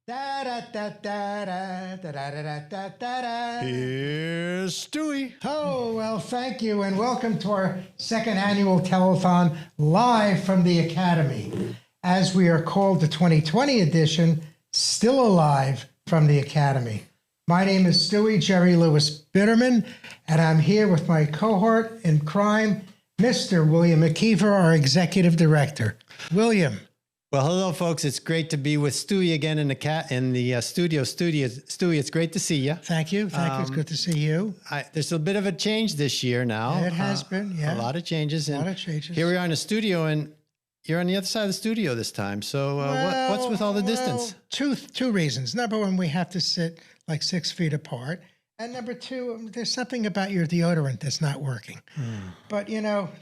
Da da da da da da da da da da da. Here's Stewie. Oh, well, thank you, and welcome to our second annual telethon live from the Academy. As we are called the 2020 edition, still alive from the Academy. My name is Stewie Jerry Lewis Bitterman, and I'm here with my cohort in crime, Mr. William McKeever, our executive director. William. Well, hello, folks. It's great to be with Stewie again in the studio. Stewie, it's great to see you. Thank you. It's good to see you. There's a bit of a change this year now. It has been, yeah. A lot of changes. A lot of changes. Here we are in the studio, and you're on the other side of the studio this time. So what's with all the distance? Two reasons. Number one, we have to sit like 6 feet apart. And number two, there's something about your deodorant that's not working. But,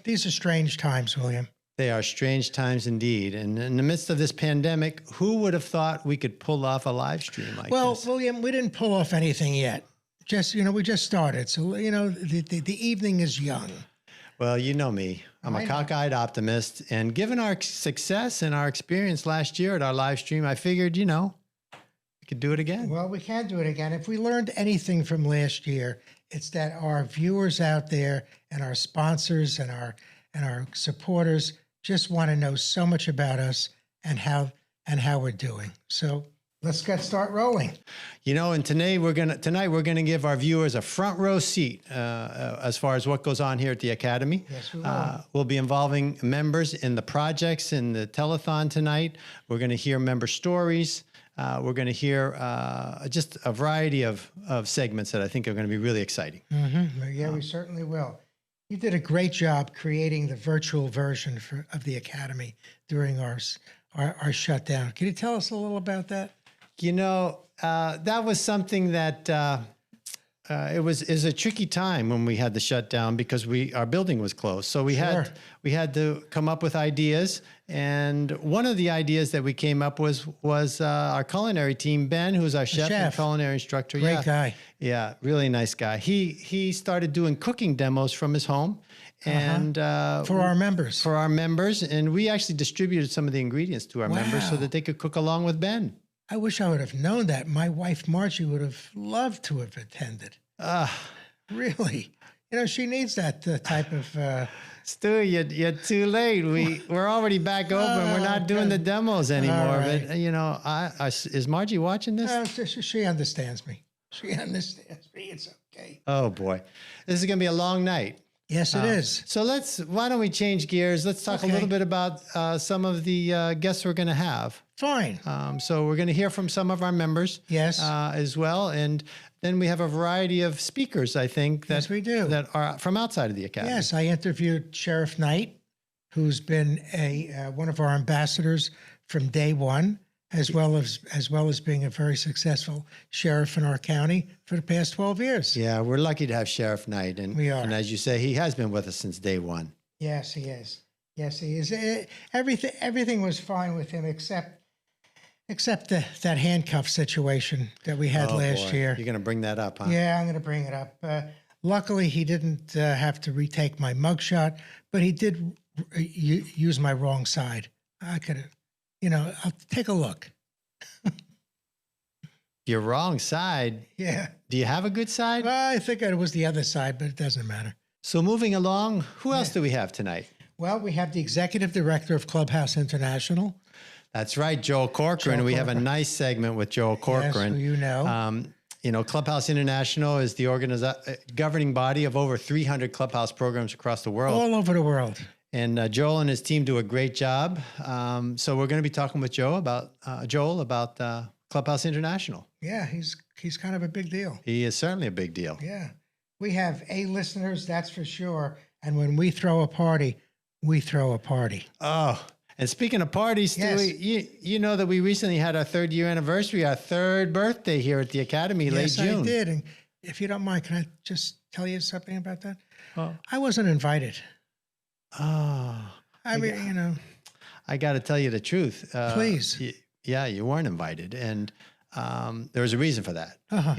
these are strange times, William. They are strange times indeed. And in the midst of this pandemic, who would have thought we could pull off a live stream like this? Well, William, we didn't pull off anything yet. We just started. So, the evening is young. Well, you know me. I'm a cockeyed optimist. And given our success and our experience last year at our live stream, I figured, we could do it again. Well, we can do it again. If we learned anything from last year, it's that our viewers out there and our sponsors and our supporters just want to know so much about us and how we're doing. So let's start rolling. And tonight we're gonna give our viewers a front row seat as far as what goes on here at the Academy. Yes, we will. We'll be involving members in the projects in the telethon tonight. We're going to hear member stories. We're going to hear just a variety of segments that I think are going to be really exciting. Mm-hmm. Yeah, we certainly will. You did a great job creating the virtual version of the Academy during our shutdown. Can you tell us a little about that? That was something that it was a tricky time when we had the shutdown because our building was closed. So we had to come up with ideas. And one of the ideas that we came up was our culinary team, Ben, who's our chef and culinary instructor. Great guy. Yeah, really nice guy. He started doing cooking demos from his home. And for our members. For our members. And we actually distributed some of the ingredients to our members so that they could cook along with Ben. I wish I would have known that. My wife, Margie, would have loved to have attended. Really? She needs that type of... Stu, you're too late. We're already back open. We're not doing the demos anymore. Right. But, is Margie watching this? She understands me. She understands me. It's okay. Oh, boy. This is going to be a long night. Yes, it is. So why don't we change gears? Let's talk a little bit about some of the guests we're going to have. Fine. So we're going to hear from some of our members. Yes. As well. And then we have a variety of speakers, I think, yes, we do. that are from outside of the Academy. Yes, I interviewed Sheriff Knight, who's been one of our ambassadors from day one, as well as being a very successful sheriff in our county for the past 12 years. Yeah, we're lucky to have Sheriff Knight. And we are. And as you say, he has been with us since day one. Yes, he is. Yes, he is. Everything was fine with him except that handcuff situation that we had last year. You're going to bring that up, huh? Yeah, I'm going to bring it up. Luckily, he didn't have to retake my mugshot, but he did use my wrong side. I could have, I'll take a look. Your wrong side? Yeah. Do you have a good side? Well, I think it was the other side, but it doesn't matter. So moving along, who else do we have tonight? Well, we have the executive director of Clubhouse International. That's right, Joel Corcoran. We have a nice segment with Joel Corcoran. Yes, who you know. Clubhouse International is the governing body of over 300 Clubhouse programs across the world. All over the world. And Joel and his team do a great job. So we're going to be talking with Joel about Clubhouse International. Yeah, he's kind of a big deal. He is certainly a big deal. Yeah. We have listeners, that's for sure. And when we throw a party, we throw a party. Oh, and speaking of parties, Stewie, you know that we recently had our 3rd year anniversary, our 3rd birthday here at the Academy, late June. Yes, I did. And if you don't mind, can I just tell you something about that? Oh. I wasn't invited. Oh. I mean, I got to tell you the truth. Please. You weren't invited. And there was a reason for that. Uh-huh.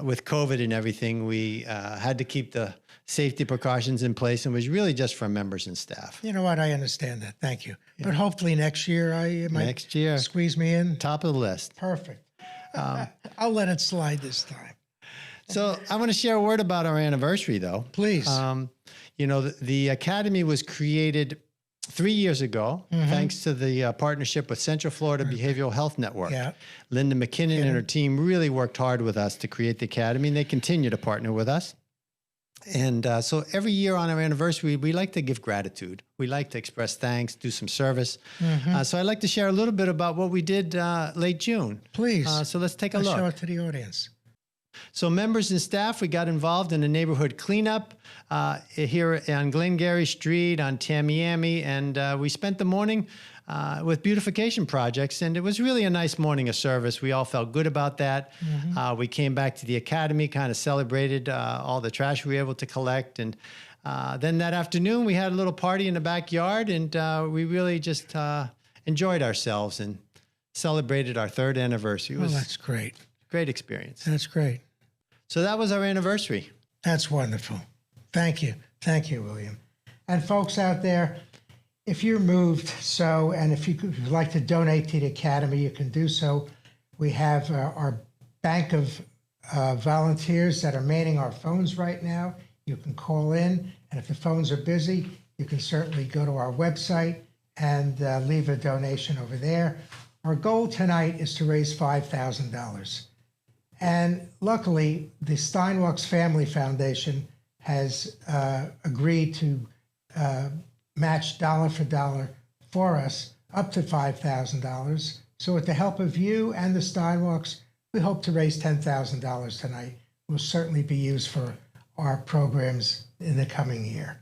with COVID and everything, we had to keep the safety precautions in place, and was really just for members and staff. You know what? I understand that. Thank you. Yeah. But hopefully next year I might squeeze me in. Top of the list. Perfect. I'll let it slide this time. So I want to share a word about our anniversary, though. Please. You know, the Academy was created 3 years ago, thanks to the partnership with Central Florida Behavioral Health Network. Yeah. Linda McKinnon and her team really worked hard with us to create the Academy, and they continue to partner with us. And so every year on our anniversary, we like to give gratitude. We like to express thanks, do some service. So I'd like to share a little bit about what we did late June. Please. So let's take a look. Show it to the audience. So members and staff, we got involved in a neighborhood cleanup here on Glengarry Street, on Tamiami, and we spent the morning with beautification projects, and it was really a nice morning of service. We all felt good about that. We came back to the Academy, kind of celebrated all the trash we were able to collect, and then that afternoon we had a little party in the backyard, and we really just enjoyed ourselves and celebrated our 3rd anniversary. It was that's great. Great experience. That's great. So that was our anniversary. That's wonderful. Thank you. Thank you, William. And folks out there, if you're moved, and if you'd like to donate to the Academy, you can do so. We have our bank of volunteers that are manning our phones right now. You can call in, and if the phones are busy, you can certainly go to our website and leave a donation over there. Our goal tonight is to raise $5,000. And luckily, the Steinwachs Family Foundation has agreed to match dollar for dollar for us up to $5,000. So with the help of you and the Steinwachs, we hope to raise $10,000 tonight. Will certainly be used for our programs in the coming year.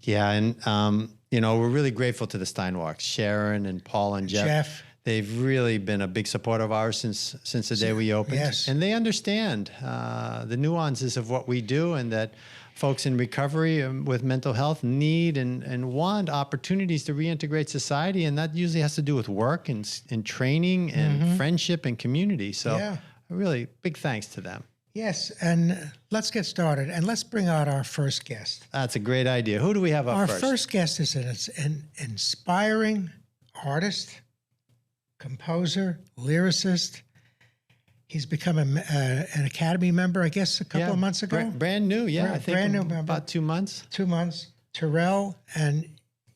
Yeah, and you know, we're really grateful to the Steinwachs, Sharon and Paul and Jeff. They've really been a big supporter of ours since the day we opened. Yes. And they understand the nuances of what we do, and that folks in recovery with mental health need and want opportunities to reintegrate society. And that usually has to do with work and training and friendship and community. So really big thanks to them. Yes, and let's get started. And let's bring out our first guest. That's a great idea. Who do we have up first? Our first guest is an inspiring artist, composer, lyricist. He's become an Academy member, I guess, a couple of months ago. Brand new, yeah. I think brand new member. About 2 months. 2 months. Terrell, and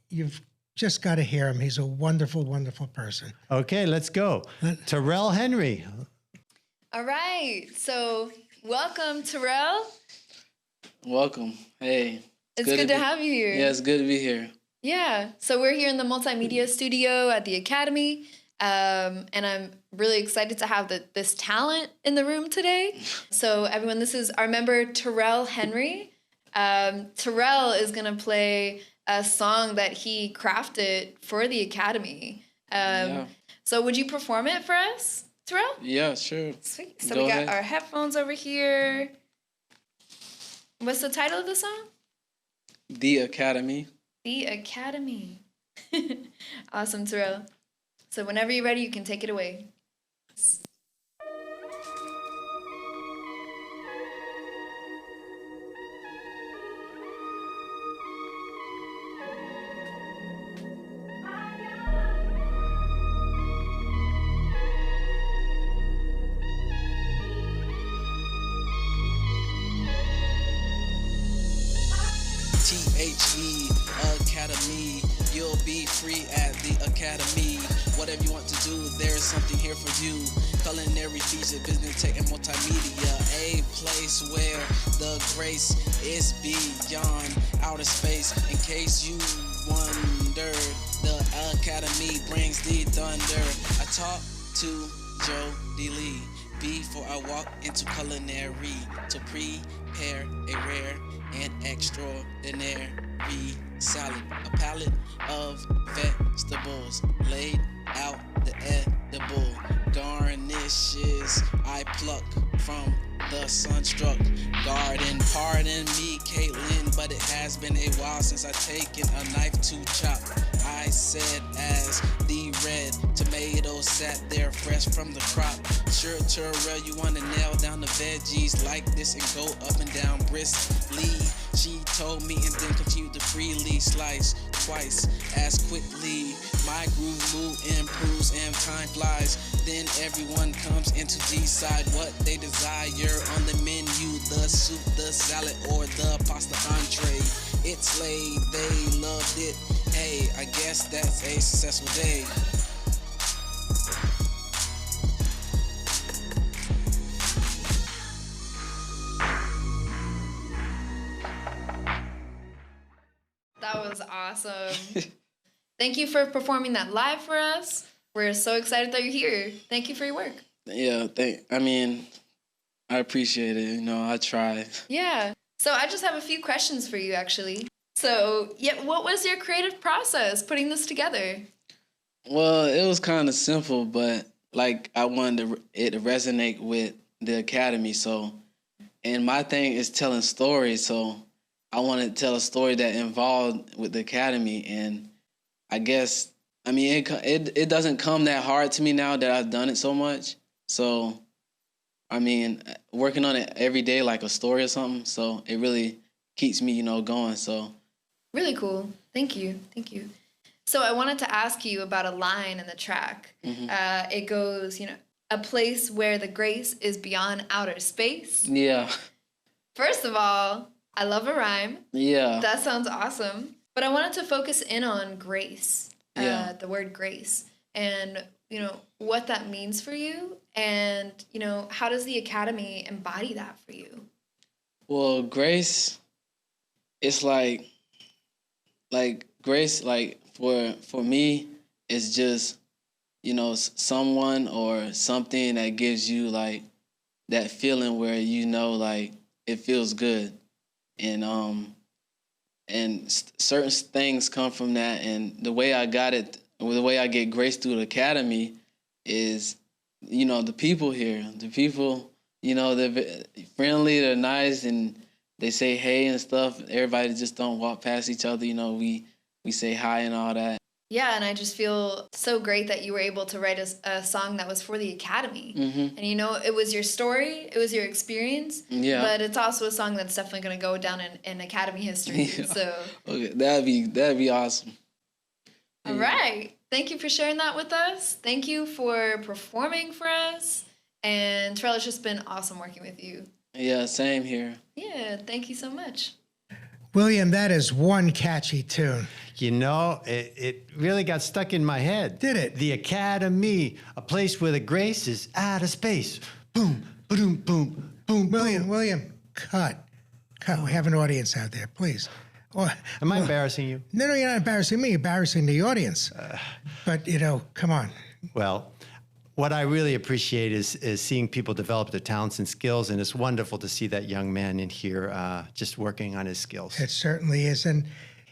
you've just got to hear him. He's a wonderful, wonderful person. Okay, let's go. Terrell Henry. All right. So welcome, Terrell. Welcome. Hey. It's good to have you here. Yeah, it's good to be here. Yeah. So we're here in the multimedia studio at the Academy. And I'm really excited to have this talent in the room today. So everyone, this is our member, Terrell Henry. Terrell is going to play a song that he crafted for the Academy. So would you perform it for us, Terrell? Yeah, sure. Sweet. So we got our headphones over here. What's the title of the song? The Academy. The Academy. Awesome, Terrell. So whenever you're ready, you can take it away. THE Academy, you'll be free at the Academy. Whatever you want to do, there is something here for you. Culinary, feature, business, tech, and multimedia. A place where the grace is beyond outer space. In case you wondered, the Academy brings the thunder. I talk to Joe D. Lee before I walk into culinary to prepare a rare and extraordinary salad. A palette of vegetables laid out the edible garnishes I pluck from the sunstruck garden. Pardon me, Caitlin, but it has been a while since I've taken a knife to chop. I said as the red tomatoes sat there fresh from the crop. Sure, Terrell, you wanna nail down the veggies like this and go up and down briskly. She told me and then continued to freely slice twice as quickly. My groove mood improves and time flies. Then everyone comes into decide what they desire on the menu. The soup, the salad, or the pasta entree. It's laid, they loved it. Hey, I guess that's a successful day. That was awesome. Thank you for performing that live for us. We're so excited that you're here. Thank you for your work. Yeah, I appreciate it. You know, I try. Yeah. So I just have a few questions for you, actually. So, yeah, what was your creative process putting this together? Well, it was kind of simple, but like I wanted it to resonate with the Academy. So, and my thing is telling stories. So I wanted to tell a story that involved with the Academy. And I guess, it doesn't come that hard to me now that I've done it so much. So, working on it every day like a story or something. So it really keeps me, going. So. Really cool. Thank you. Thank you. So I wanted to ask you about a line in the track. Mm-hmm. It goes, a place where the grace is beyond outer space. Yeah. First of all, I love a rhyme. Yeah. That sounds awesome. But I wanted to focus in on grace, the word grace, and, what that means for you. And, how does the Academy embody that for you? Well, grace, it's like grace, for me, is just, someone or something that gives you that feeling where it feels good, and certain things come from that. And the way I got it, the way I get grace through the Academy is, the people here, they're friendly, they're nice, and they say hey and stuff. Everybody just don't walk past each other. We say hi and all that. Yeah, and I just feel so great that you were able to write a song that was for the Academy. Mm-hmm. And it was your story, it was your experience. Yeah. But it's also a song that's definitely going to go down in Academy history. Yeah. So. Okay, that'd be awesome. All right. Thank you for sharing that with us. Thank you for performing for us. And Terrell, it's just been awesome working with you. Yeah, same here. Yeah, thank you so much. William, that is one catchy tune. It really got stuck in my head. Did it? The Academy, a place where the grace is out of space. Boom, boom, boom, boom. William, cut. We have an audience out there, please. Am I embarrassing you? No, you're not embarrassing me. You're embarrassing the audience. But, come on. Well, what I really appreciate is seeing people develop their talents and skills, and it's wonderful to see that young man in here just working on his skills. It certainly is. And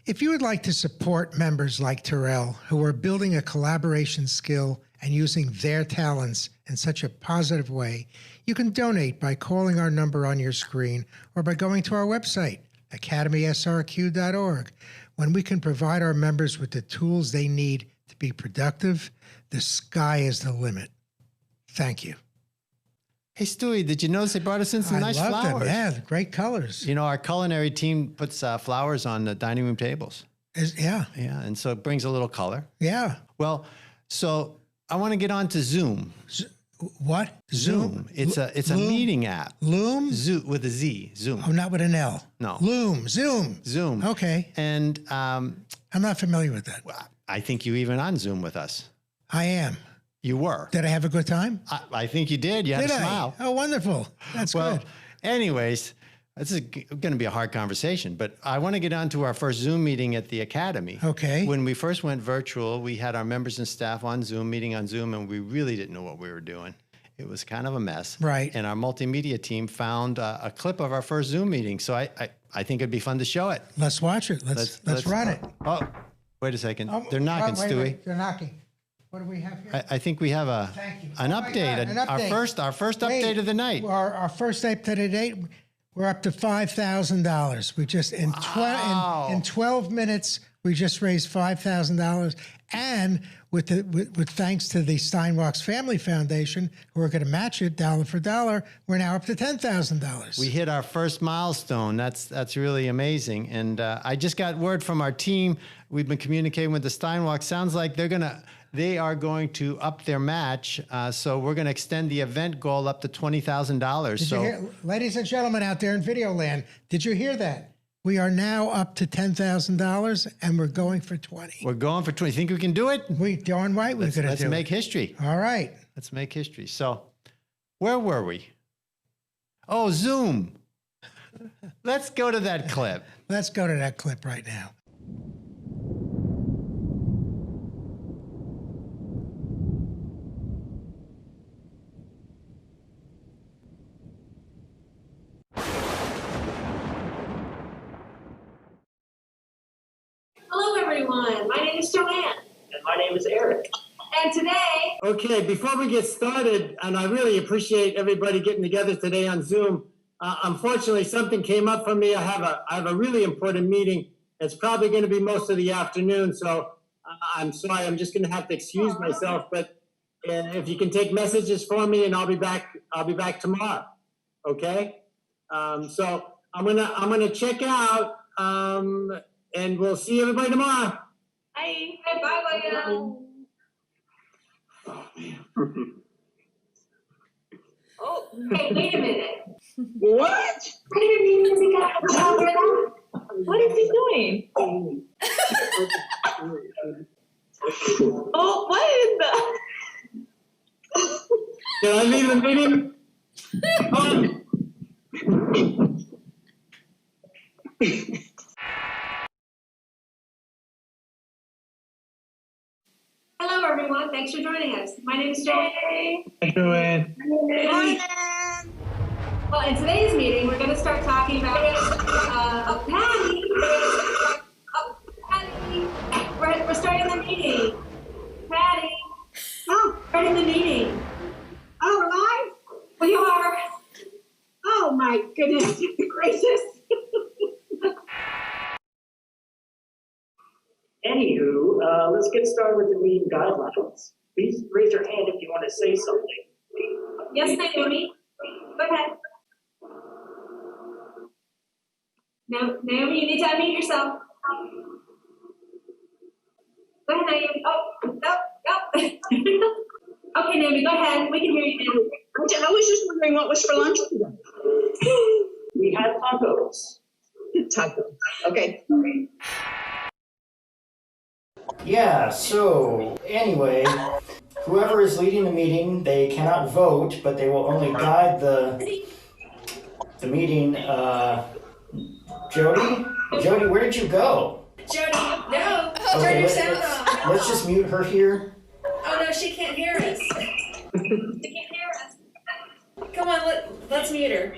if you would like to support members like Terrell, who are building a collaboration skill and using their talents in such a positive way, you can donate by calling our number on your screen or by going to our website, academysrq.org. When we can provide our members with the tools they need to be productive, the sky is the limit. Thank you. Hey, Stewie, did you notice they brought us in some nice love flowers? them. Yeah, great colors. Our culinary team puts flowers on the dining room tables. Yeah. Yeah, and so it brings a little color. Yeah. Well, so I want to get on to Zoom. What? Zoom. It's a meeting app. Loom? Zoom with a Z. Zoom. Oh, not with an L. No. Loom. Zoom. Zoom. Okay. And I'm not familiar with that. I think you even on Zoom with us. I am. You were. Did I have a good time? I think you did. You had Did a smile. Oh, wonderful. That's good. Anyways, this is going to be a hard conversation, but I want to get on to our first Zoom meeting at the Academy. Okay. When we first went virtual, we had our members and staff on Zoom, meeting on Zoom, and we really didn't know what we were doing. It was kind of a mess. Right. And our multimedia team found a clip of our first Zoom meeting. So I think it'd be fun to show it. Let's watch it. Let's run it. Oh, wait a second. They're knocking, wait, Stewie. wait. They're knocking. What do we have here? I think we have Thank you. an Oh my update. God, an update. Our first Wait, update of the night. Our first update to date, we're up to $5,000. We just in 12 minutes we just raised $5,000, and with thanks to the Steinwachs Family Foundation, who are going to match it dollar for dollar, we're now up to $10,000. We hit our first milestone. That's really amazing. And I just got word from our team. We've been communicating with the Steinwachs. Sounds like they are going to up their match. So we're going to extend the event goal up to $20,000. Did you hear, ladies and gentlemen out there in video land, did you hear that? We are now up to $10,000, and we're going for 20. We're going for 20. Think we can do it? We darn right we're going to do it. Let's make history. All right. Let's make history. So, where were we? Oh, Zoom. Let's go to that clip. Let's go to that clip right now. Hello, everyone. My name is Joanne. And my name is Eric. And today... Okay, before we get started, and I really appreciate everybody getting together today on Zoom. Unfortunately, something came up for me. I have a really important meeting. It's probably going to be most of the afternoon, so I'm sorry. I'm just going to have to excuse myself. But if you can take messages for me, and I'll be back tomorrow. Okay. So I'm gonna check out. And we'll see everybody tomorrow. Hi. Bye, William. Oh, man. Oh, hey, wait a minute. What? I didn't mean to got a job for that. What is he doing? Oh, what is the... Did I leave the meeting? Hello, everyone. Thanks for joining us. My name is Joanne. Hey, Joanne. Well, in today's meeting, we're going to start talking about Patty. Patty. We're starting the meeting. Patty. Oh, starting the meeting. Oh, we're live? We are. Oh, my goodness gracious. Anywho, let's get started with the meeting guidelines. Please raise your hand if you want to say something. Yes, Naomi. Go ahead. No, Naomi, you need to unmute yourself. Go ahead, Naomi. Oh, no. Okay, Naomi, go ahead. We can hear you now. I was just wondering what was for lunch today. We had tacos. Tacos. Okay. Yeah, so anyway, whoever is leading the meeting, they cannot vote, but they will only guide the meeting. Jody, where did you go? Jody, no. Okay, Turn your sound off. let's just mute her here. Oh no, she can't hear us. She can't hear us. Come on, let's mute her.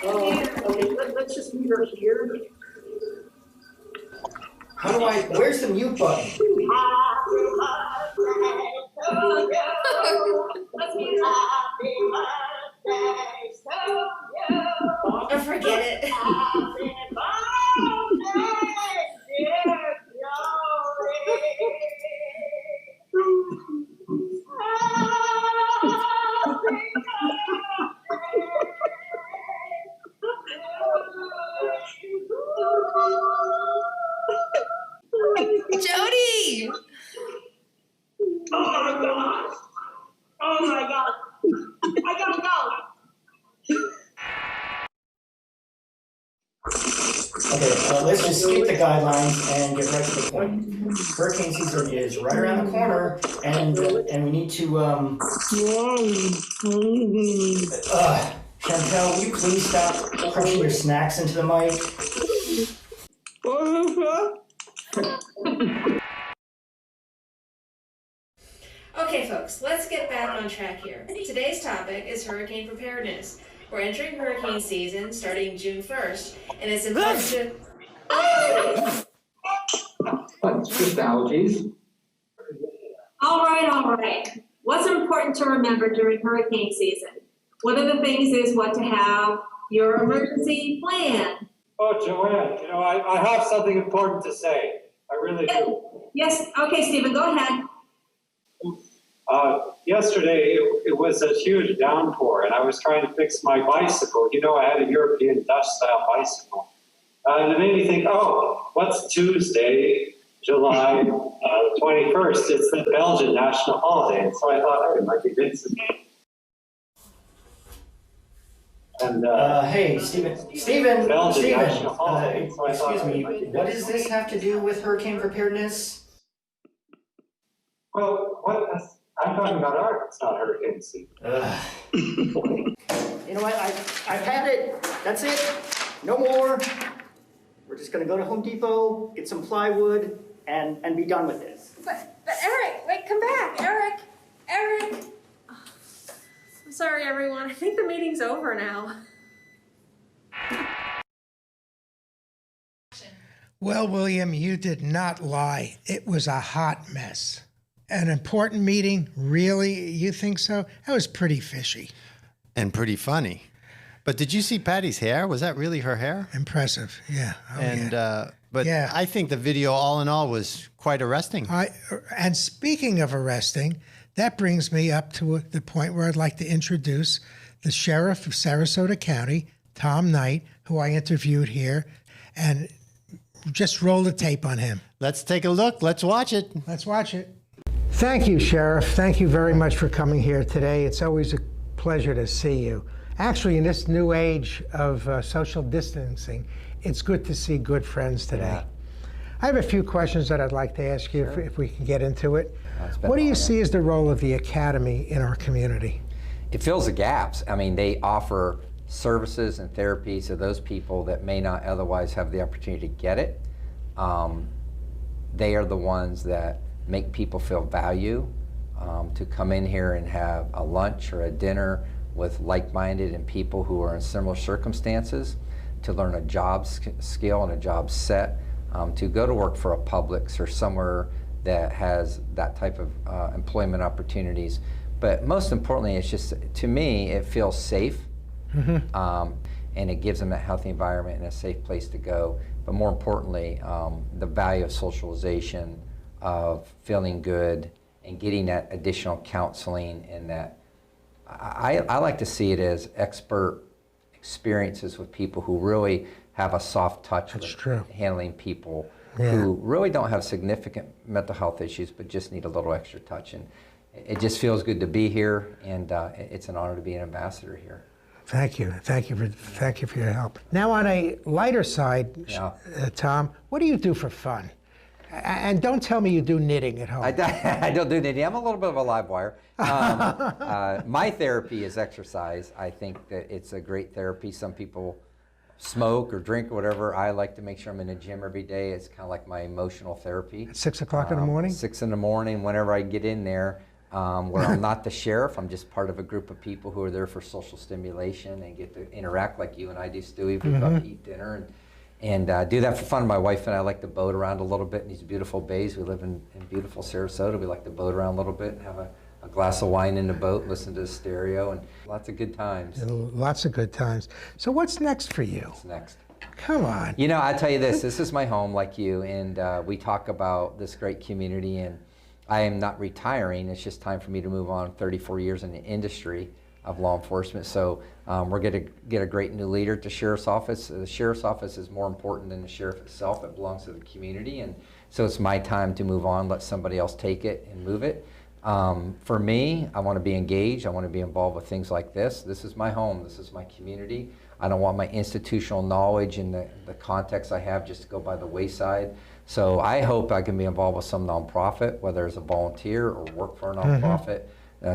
Okay, let's just meet her here. Where's the mute button? Let's mute Oh, forget it. Jody! Oh my gosh. Oh my God. I gotta go. Okay, let's just skip the guidelines and get right to the point. Hurricane season is right around the corner, and we need to Chantel, will you please stop crunching your snacks into the mic? Okay, folks, let's get back on track here. Today's topic is hurricane preparedness. We're entering hurricane season starting June 1st, and it's important to... It's just allergies. All right, all right. What's important to remember during hurricane season? One of the things is what to have your emergency plan. Oh, Joanne, I have something important to say. I really do. Yes, okay, Stephen, go ahead. Yesterday, it was a huge downpour, and I was trying to fix my bicycle. I had a European Dutch-style bicycle. And it made me think, what's Tuesday, July 21st? It's the Belgian national holiday. And so I thought, it might be Vincent. And, hey, Stephen, Belgian national holiday. So excuse me, what does this have to do with hurricane preparedness? Well, I'm talking about art, it's not hurricane season. You know what, I've had it, that's it, no more. We're just gonna go to Home Depot, get some plywood, and be done with this. But Eric, wait, come back. Eric. Oh, I'm sorry, everyone. I think the meeting's over now. Well, William, you did not lie. It was a hot mess. An important meeting? Really? You think so? That was pretty fishy. And pretty funny. But did you see Patty's hair? Was that really her hair? Impressive, yeah. But I think the video, all in all, was quite arresting. And speaking of arresting, that brings me up to the point where I'd like to introduce the sheriff of Sarasota County, Tom Knight, who I interviewed here, and just roll the tape on him. Let's take a look. Let's watch it. Let's watch it. Thank you, Sheriff. Thank you very much for coming here today. It's always a pleasure to see you. Actually, in this new age of social distancing, it's good to see good friends today. Yeah. I have a few questions that I'd like to ask you, if we can get into it. What do you see as the role of the Academy in our community? It fills the gaps. I mean, they offer services and therapies to those people that may not otherwise have the opportunity to get it. They are the ones that make people feel value, to come in here and have a lunch or a dinner with like-minded and people who are in similar circumstances, to learn a job skill and a job set, to go to work for a Publix or somewhere that has that type of employment opportunities. But most importantly, it's just, to me, it feels safe. Mm-hmm. And it gives them that healthy environment and a safe place to go. But more importantly, the value of socialization, of feeling good, and getting that additional counseling, and that I like to see it as expert experiences with people who really have a soft touch with handling people who really don't have significant mental health issues, but just need a little extra touch. And it just feels good to be here, and it's an honor to be an ambassador here. Thank you. Thank you for your help. Now, on a lighter side, Tom, what do you do for fun? And don't tell me you do knitting at home. I don't do knitting. I'm a little bit of a live wire. My therapy is exercise. I think that it's a great therapy. Some people smoke or drink or whatever. I like to make sure I'm in the gym every day. It's kind of like my emotional therapy. At 6 o'clock in the morning? 6 in the morning, whenever I get in there. Where I'm not the sheriff, I'm just part of a group of people who are there for social stimulation and get to interact like you and I do, Stewie. We go out to eat dinner and do that for fun. My wife and I like to boat around a little bit in these beautiful bays. We live in beautiful Sarasota. We like to boat around a little bit and have a glass of wine in the boat, listen to the stereo, and lots of good times. Lots of good times. So what's next for you? What's next? Come on. You know, I tell you this is my home like you, and we talk about this great community, and I am not retiring. It's just time for me to move on. 34 years in the industry of law enforcement. So we're going to get a great new leader at the Sheriff's Office. The Sheriff's Office is more important than the Sheriff itself. It belongs to the community. And so it's my time to move on, let somebody else take it and move it. For me, I want to be engaged. I want to be involved with things like this. This is my home. This is my community. I don't want my institutional knowledge and the context I have just to go by the wayside. So I hope I can be involved with some nonprofit, whether as a volunteer or work for a nonprofit,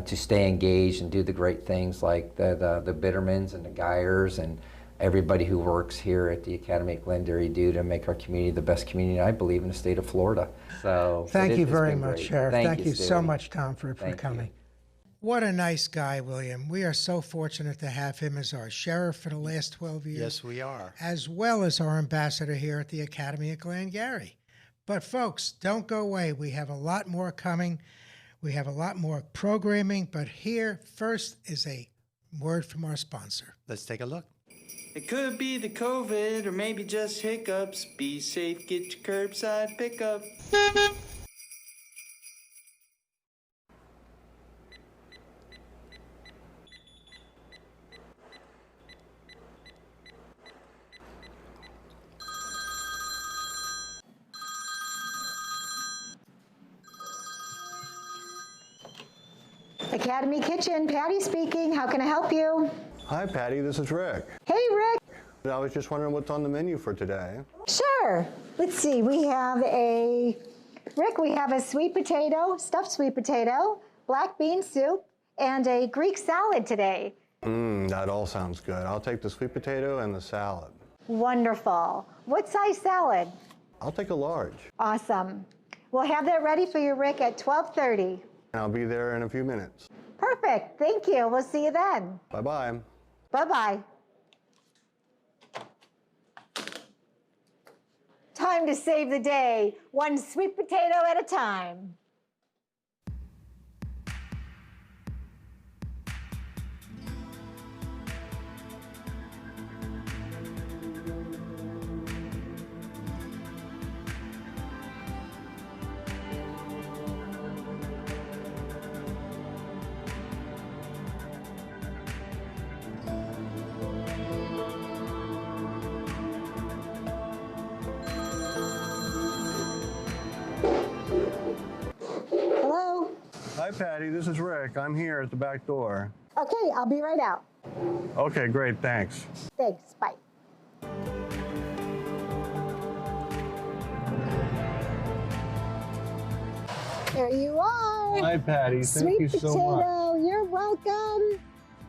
to stay engaged and do the great things like the Bittermans and the Geyers and everybody who works here at the Academy at Glengarry do to make our community the best community, I believe, in the state of Florida. So thank you very much, Sheriff. Thank you so much, Tom, for coming. What a nice guy, William. We are so fortunate to have him as our sheriff for the last 12 years. Yes, we are. As well as our ambassador here at the Academy at Glengarry. But folks, don't go away. We have a lot more coming. We have a lot more programming. But here, first is a word from our sponsor. Let's take a look. It could be the COVID or maybe just hiccups. Be safe, get your curbside pickup. Academy Kitchen, Patty speaking. How can I help you? Hi, Patty. This is Rick. Hey, Rick. I was just wondering what's on the menu for today. Sure. Let's see. We have a sweet potato, stuffed sweet potato, black bean soup, and a Greek salad today. That all sounds good. I'll take the sweet potato and the salad. Wonderful. What size salad? I'll take a large. Awesome. We'll have that ready for you, Rick, at 12:30. I'll be there in a few minutes. Perfect. Thank you. We'll see you then. Bye-bye. Bye-bye. Time to save the day, one sweet potato at a time. Hello? Hi, Patty. This is Rick. I'm here at the back door. Okay, I'll be right out. Okay, great. Thanks. Thanks, bye. There you are. Hi, Patty. Thank you so much. Sweet potato, you're welcome.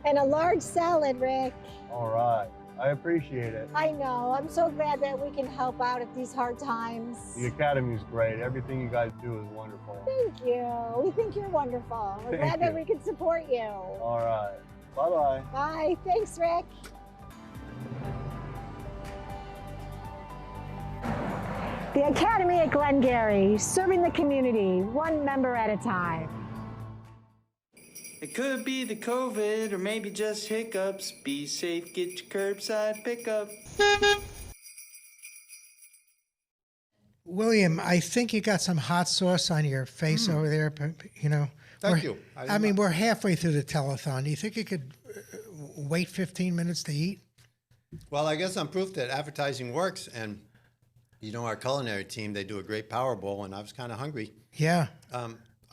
And a large salad, Rick. All right. I appreciate it. I know. I'm so glad that we can help out at these hard times. The Academy's great. Everything you guys do is wonderful. Thank you. We think you're wonderful. We're glad that we can support you. All right. Bye-bye. Bye. Thanks, Rick. The Academy at Glengarry, serving the community, one member at a time. It could be the COVID or maybe just hiccups. Be safe, get your curbside pickup. William, I think you got some hot sauce on your face over there, but, you know. Thank you. I mean, we're halfway through the telethon. Do you think you could wait 15 minutes to eat? Well, I guess I'm proof that advertising works. And, you know, our culinary team, they do a great Power Bowl, and I was kind of hungry. Yeah.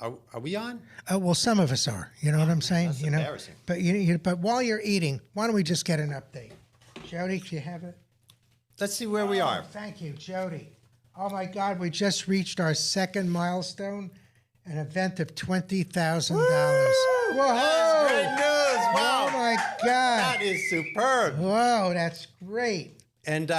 Are we on? Well, some of us are. You know what I'm saying? That's you know. embarrassing. But but while you're eating, why don't we just get an update? Jody, do you have it? Let's see where we are. Thank you, Jody. Oh my God, we just reached our second milestone, an event of $20,000. Whoa! That's great news! Wow! Oh my God! That is superb. Whoa, that's great. And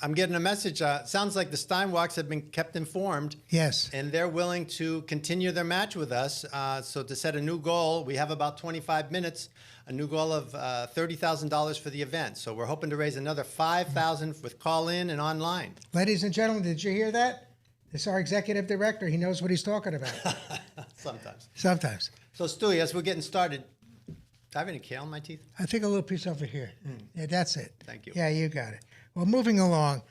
I'm getting a message. Sounds like the Steinwalks have been kept informed. Yes. And they're willing to continue their match with us. So to set a new goal, we have about 25 minutes, a new goal of $30,000 for the event. So we're hoping to raise another $5,000 with call-in and online. Ladies and gentlemen, did you hear that? This is our executive director. He knows what he's talking about. Sometimes. Sometimes. So Stewie, as we're getting started, do I have any kale in my teeth? I think a little piece over here. Yeah, that's it. Thank you. Yeah, you got it. Well, moving along,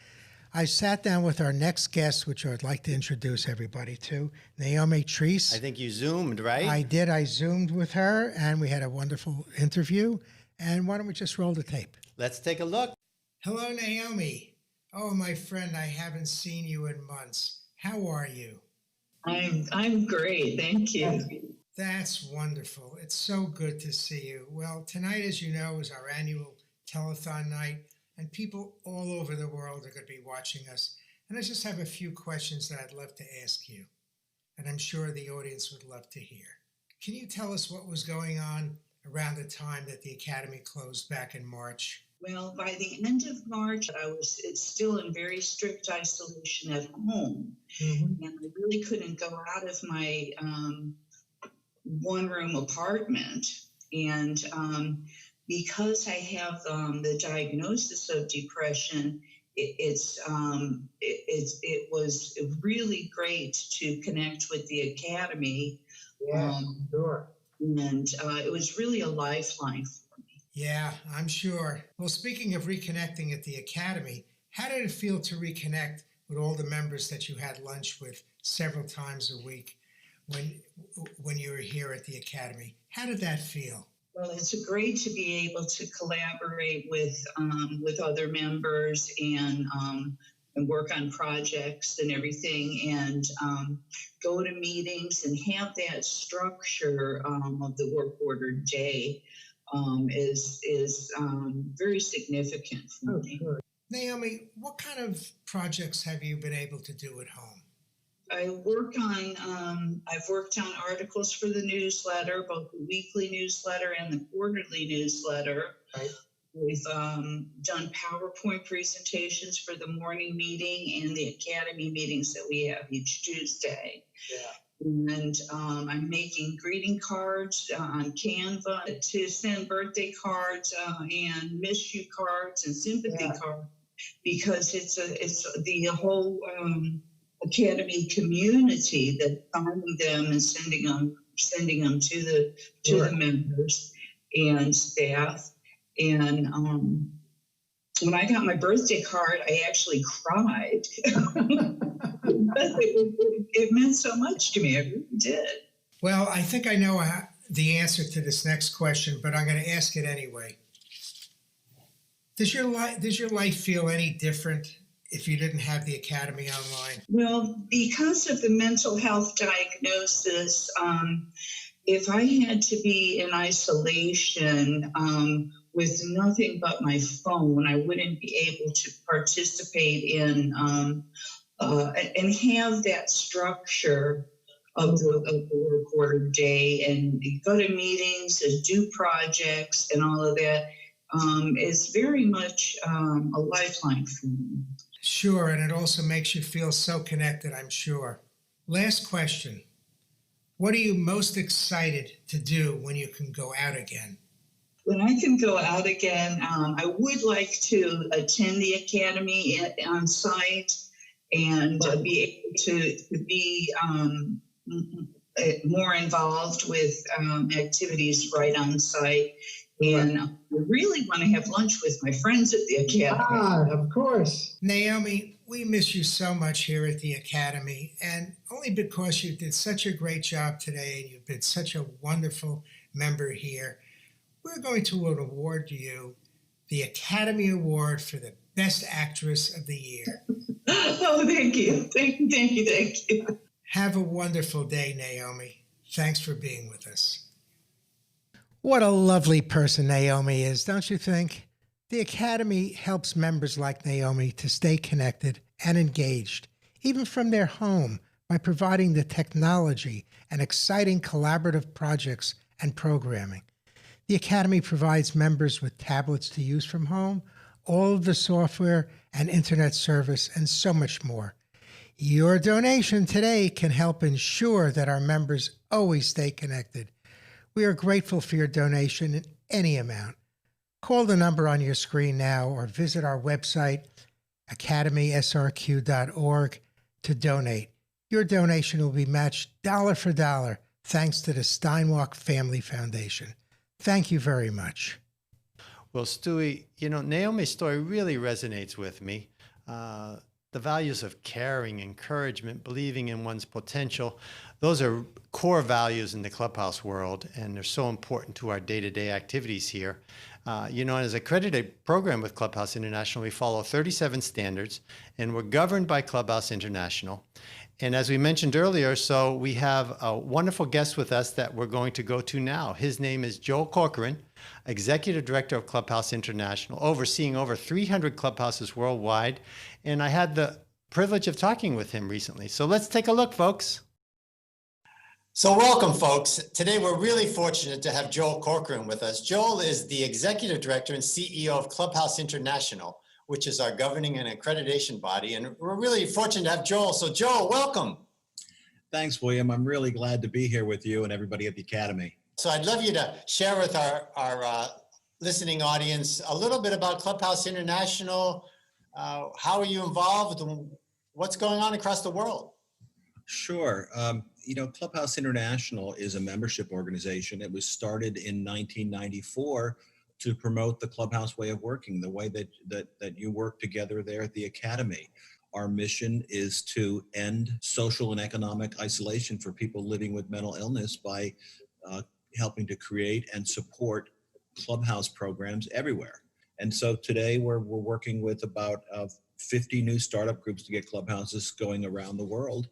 I sat down with our next guest, which I'd like to introduce everybody to, Naomi Triss. I think you Zoomed, right? I did. I Zoomed with her, and we had a wonderful interview. And why don't we just roll the tape? Let's take a look. Hello, Naomi. Oh, my friend, I haven't seen you in months. How are you? I'm great. Thank you. That's wonderful. It's so good to see you. Well, tonight, as you know, is our annual telethon night. And people all over the world are going to be watching us. And I just have a few questions that I'd love to ask you. And I'm sure the audience would love to hear. Can you tell us what was going on around the time that the Academy closed back in March? Well, by the end of March, I was still in very strict isolation at home. And I really couldn't go out of my one-room apartment. And because I have the diagnosis of depression, it was really great to connect with the Academy. Yeah, sure. And it was really a lifeline for me. Yeah, I'm sure. Well, speaking of reconnecting at the Academy, how did it feel to reconnect with all the members that you had lunch with several times a week when you were here at the Academy? How did that feel? Well, it's great to be able to collaborate with other members and work on projects and everything, and go to meetings and have that structure of the work order day is very significant for me. Sure. Naomi, what kind of projects have you been able to do at home? I've worked on articles for the newsletter, both the weekly newsletter and the quarterly newsletter. Right. We've done PowerPoint presentations for the morning meeting and the Academy meetings that we have each Tuesday. Yeah. And I'm making greeting cards on Canva to send birthday cards and miss you cards and sympathy cards, because it's the whole Academy community that's finding them and sending them to the members and staff. And when I got my birthday card, I actually cried. It meant so much to me. It really did. Well, I think I know the answer to this next question, but I'm going to ask it anyway. Does your life feel any different if you didn't have the Academy online? Well, because of the mental health diagnosis, if I had to be in isolation with nothing but my phone, I wouldn't be able to participate in and have that structure of the work order day and go to meetings and do projects and all of that. Is very much a lifeline for me. Sure, and it also makes you feel so connected, I'm sure. Last question. What are you most excited to do when you can go out again? When I can go out again, I would like to attend the Academy on site and be able to be more involved with activities right on site. And I really want to have lunch with my friends at the Academy. Of course. Naomi, we miss you so much here at the Academy, and only because you did such a great job today and you've been such a wonderful member here. We're going to award you the Academy Award for the Best Actress of the Year. Oh, thank you. Thank you. Have a wonderful day, Naomi. Thanks for being with us. What a lovely person Naomi is, don't you think? The Academy helps members like Naomi to stay connected and engaged, even from their home, by providing the technology and exciting collaborative projects and programming. The Academy provides members with tablets to use from home, all of the software and internet service, and so much more. Your donation today can help ensure that our members always stay connected. We are grateful for your donation in any amount. Call the number on your screen now or visit our website, academysrq.org, to donate. Your donation will be matched dollar for dollar thanks to the Steinwalk Family Foundation. Thank you very much. Well, Stewie, Naomi's story really resonates with me. The values of caring, encouragement, believing in one's potential, those are core values in the Clubhouse world, and they're so important to our day-to-day activities here. As an accredited program with Clubhouse International, we follow 37 standards, and we're governed by Clubhouse International. And as we mentioned earlier, so we have a wonderful guest with us that we're going to go to now. His name is Joel Corcoran, Executive Director of Clubhouse International, overseeing over 300 clubhouses worldwide. And I had the privilege of talking with him recently. So let's take a look, folks. So welcome, folks. Today, we're really fortunate to have Joel Corcoran with us. Joel is the Executive Director and CEO of Clubhouse International, which is our governing and accreditation body. And we're really fortunate to have Joel. So Joel, welcome. Thanks, William. I'm really glad to be here with you and everybody at the Academy. So I'd love you to share with our listening audience a little bit about Clubhouse International. How are you involved and what's going on across the world? Sure. Clubhouse International is a membership organization. It was started in 1994 to promote the Clubhouse way of working, the way that you work together there at the Academy. Our mission is to end social and economic isolation for people living with mental illness by helping to create and support Clubhouse programs everywhere. And so today we're working with about 50 new startup groups to get Clubhouses going around the world.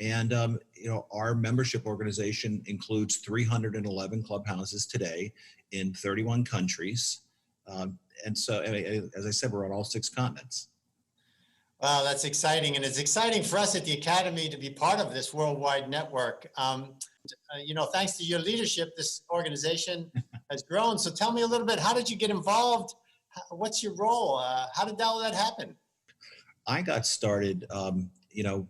And our membership organization includes 311 Clubhouses today in 31 countries. And so, as I said, we're on all 6 continents. Wow, that's exciting. And it's exciting for us at the Academy to be part of this worldwide network. Thanks to your leadership, this organization has grown. So tell me a little bit, how did you get involved? What's your role? How did all that happen? I got started,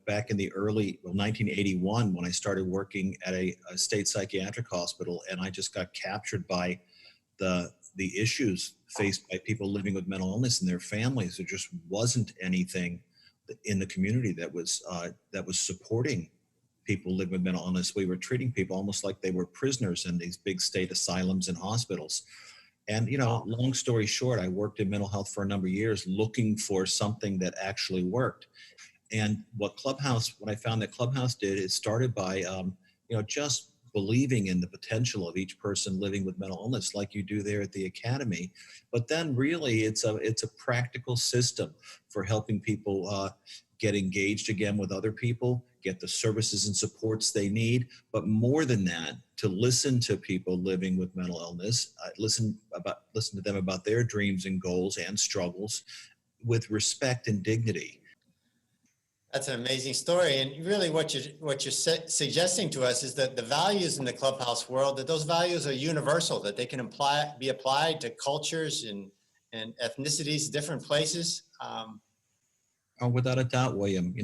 back in the early 1981 when I started working at a state psychiatric hospital, and I just got captured by the issues faced by people living with mental illness and their families. There just wasn't anything in the community that was supporting people living with mental illness. We were treating people almost like they were prisoners in these big state asylums and hospitals. And, long story short, I worked in mental health for a number of years looking for something that actually worked. And what I found that Clubhouse did, it started by, just believing in the potential of each person living with mental illness like you do there at the Academy. But then really it's a practical system for helping people get engaged again with other people, get the services and supports they need. But more than that, to listen to people living with mental illness, listen to them about their dreams and goals and struggles with respect and dignity. That's an amazing story. And really what you're suggesting to us is that the values in the Clubhouse world, that those values are universal, that they can be applied to cultures and ethnicities, different places. Without a doubt, William,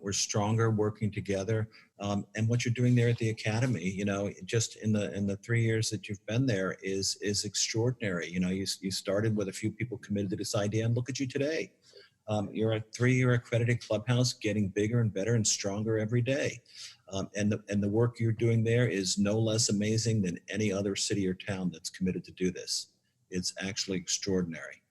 we're stronger working together. And what you're doing there at the Academy, just in the 3 years that you've been there is extraordinary. You started with a few people committed to this idea, and look at you today. You're a 3-year accredited Clubhouse, getting bigger and better and stronger every day. And the work you're doing there is no less amazing than any other city or town that's committed to do this. It's actually extraordinary.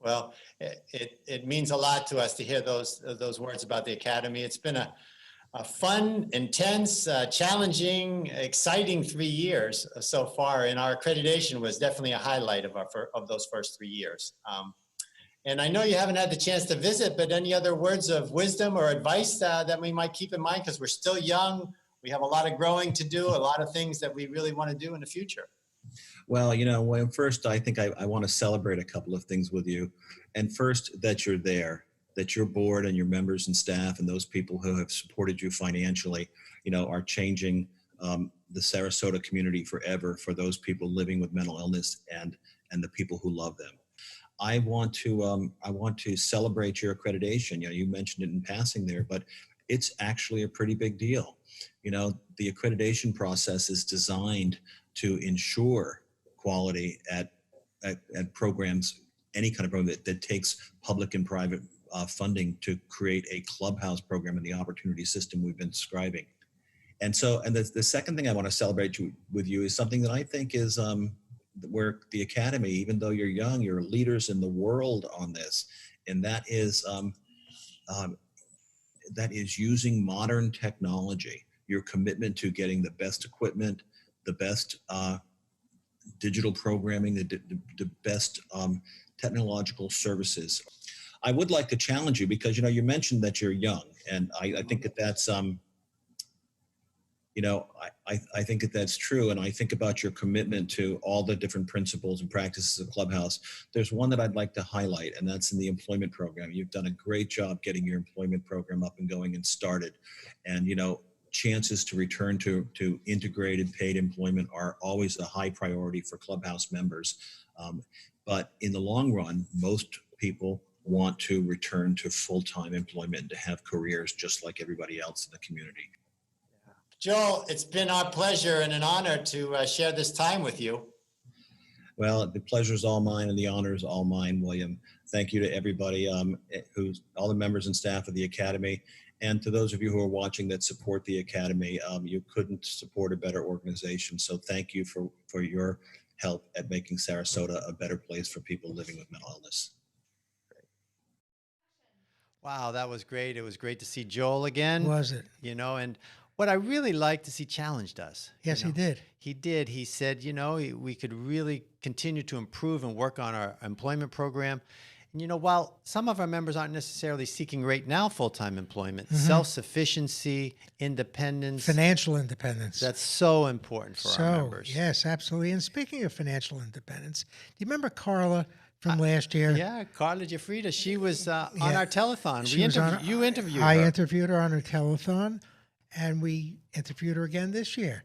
Well, it means a lot to us to hear those words about the Academy. It's been a fun, intense, challenging, exciting 3 years so far, and our accreditation was definitely a highlight of those first 3 years. And I know you haven't had the chance to visit, but any other words of wisdom or advice that we might keep in mind, because we're still young, we have a lot of growing to do, a lot of things that we really want to do in the future. Well, first, I think I want to celebrate a couple of things with you. And first, that you're there, that your board and your members and staff and those people who have supported you financially, are changing the Sarasota community forever for those people living with mental illness and the people who love them. I want to celebrate your accreditation. You mentioned it in passing there, but it's actually a pretty big deal. The accreditation process is designed to ensure quality at programs, any kind of program that takes public and private funding to create a Clubhouse program and the opportunity system we've been describing. And the second thing I want to celebrate with you is something that I think is where the Academy, even though you're young, you're leaders in the world on this, and that is using modern technology. Your commitment to getting the best equipment, the best digital programming, the best technological services. I would like to challenge you because you mentioned that you're young, and I think that's I think that's true. And I think about your commitment to all the different principles and practices of Clubhouse. There's one that I'd like to highlight, and that's in the employment program. You've done a great job getting your employment program up and going and started. And, chances to return to integrated paid employment are always a high priority for Clubhouse members. But in the long run, most people want to return to full-time employment and to have careers just like everybody else in the community. Joel, it's been our pleasure and an honor to share this time with you. Well, the pleasure is all mine and the honor is all mine, William. Thank you to everybody, all the members and staff of the Academy, and to those of you who are watching that support the Academy. You couldn't support a better organization, so thank you for your help at making Sarasota a better place for people living with mental illness. Wow, that was great. It was great to see Joel again. Was it? You know, and what I really liked is he challenged us. Yes, he did. He did. He said, you know, we could really continue to improve and work on our employment program. And, you know, while some of our members aren't necessarily seeking right now full-time employment, self-sufficiency, independence. Financial independence. That's so important for our members. Yes, absolutely. And speaking of financial independence, do you remember Carla from last year? Yeah, Carla Jafrida. She was on our telethon. You interviewed her. I interviewed her on her telethon, and we interviewed her again this year.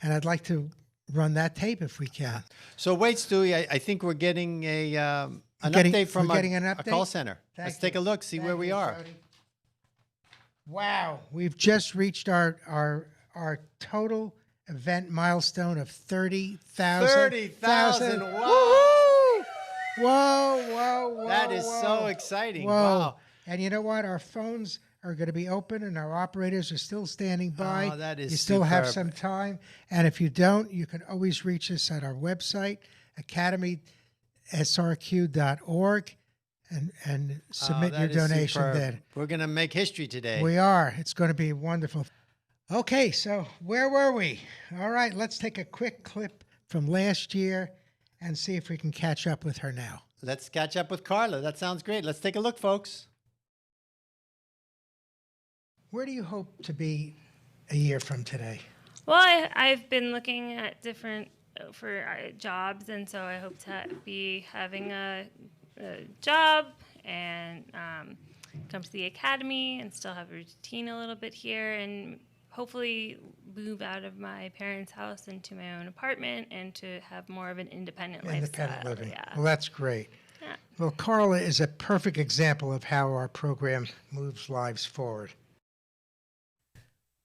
And I'd like to run that tape if we can. So wait, Stewie, I think we're getting an update from our call center. Let's take a look, see where we are. Jody. Wow, we've just reached our total event milestone of 30,000. 30,000, wow. Whoa. That is so exciting. Whoa. Wow. And you know what? Our phones are going to be open and our operators are still standing by. Oh, that is You still have superb. some time. And if you don't, you can always reach us at our website, academysrq.org, and submit your donation there. We're going to make history today. We are. It's going to be wonderful. Okay, so where were we? All right, let's take a quick clip from last year and see if we can catch up with her now. Let's catch up with Carla. That sounds great. Let's take a look, folks. Where do you hope to be a year from today? Well, I've been looking at different jobs, and so I hope to be having a job and come to the academy and still have a routine a little bit here, and hopefully move out of my parents' house into my own apartment and to have more of an independent lifestyle. Living. Yeah. Well, that's great. Yeah. Well, Carla is a perfect example of how our program moves lives forward.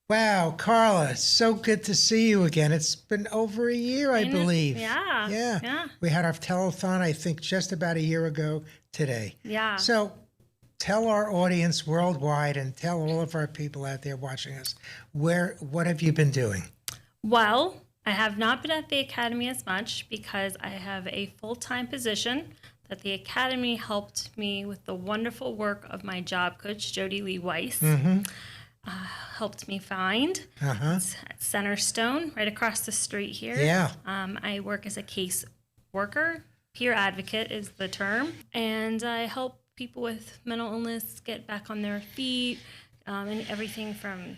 Wow, Carla, so good to see you again. It's been over a year, I believe. Yeah. We had our telethon, I think, just about a year ago today. Yeah. So tell our audience worldwide and tell all of our people out there watching us, what have you been doing? Well, I have not been at the academy as much because I have a full-time position that the academy helped me with the wonderful work of my job coach, Jody Lee Weiss. Helped me find. It's at Centerstone, right across the street here. Yeah. I work as a case worker. Peer advocate is the term. And I help people with mental illness get back on their feet, and everything from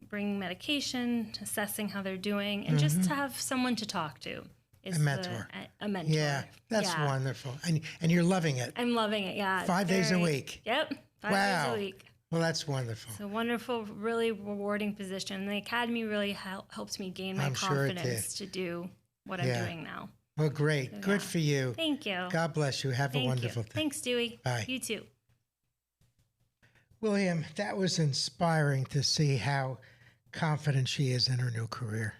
bringing medication, assessing how they're doing, and just to have someone to talk to. A mentor. A mentor. Yeah, that's wonderful. And you're loving it. I'm loving it, yeah. 5 days a week. Yep, 5 days a week. Well, that's wonderful. It's a wonderful, really rewarding position. The academy really helped me gain my confidence to do what I'm doing now. Well, great. So, Good for you. Thank you. God bless you. Have a wonderful day. Thanks, Dewey. Bye. You too. William, that was inspiring to see how confident she is in her new career.